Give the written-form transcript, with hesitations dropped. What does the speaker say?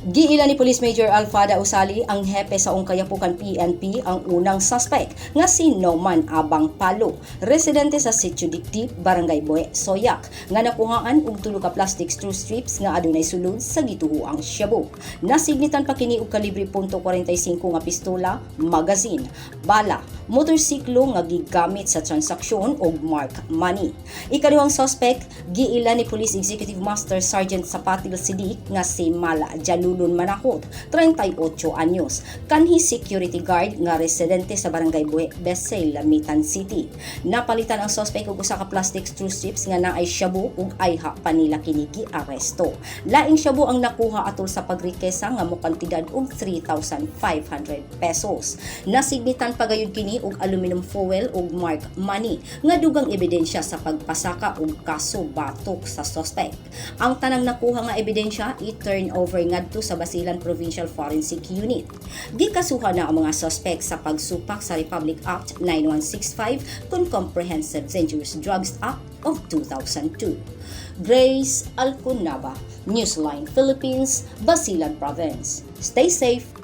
Giila ni Police Major Alfada Usali ang hepe sa Ongkayapukan PNP ang unang suspect nga si Noman Abang Palo, residente sa Sitio Dikdip, Barangay Boe, Soyak, nga nakuhaan og 2 ka plastic straw strips nga adunay sulod sa gituhuang shabu. Nasignitan pa kini og kalibre .45 nga pistola, magazine, bala, motorsiklo nga gigamit sa transaksyon og mark money. Ikaduhang suspect giila ni Police Executive Master Sergeant Sapatil Sidik nga si Mala Jalulun Manakot, 38 anyos, kanhi security guard nga residente sa Barangay Bue, Besay, Lamitan City. Napalitan ang suspect og usa ka plastic straw strips nga naay shabu ug ayha pa nila kini giaresto. Laing shabu ang nakuha atol sa pagrikesa nga mokantidad og 3,500 pesos. Nasignitan pagayud kini og aluminum foil ug mark money nga dugang ebidensya sa pagpasaka og kaso batok sa suspect. Ang tanang nakuha nga ebidensya i-turn over ngadto sa Basilan Provincial Forensic Unit. Gikasuhan na ang mga suspect sa pagsupak sa Republic Act 9165 kung Comprehensive Dangerous Drugs Act of 2002. Grace Alcunaba, Newsline Philippines, Basilan Province. Stay safe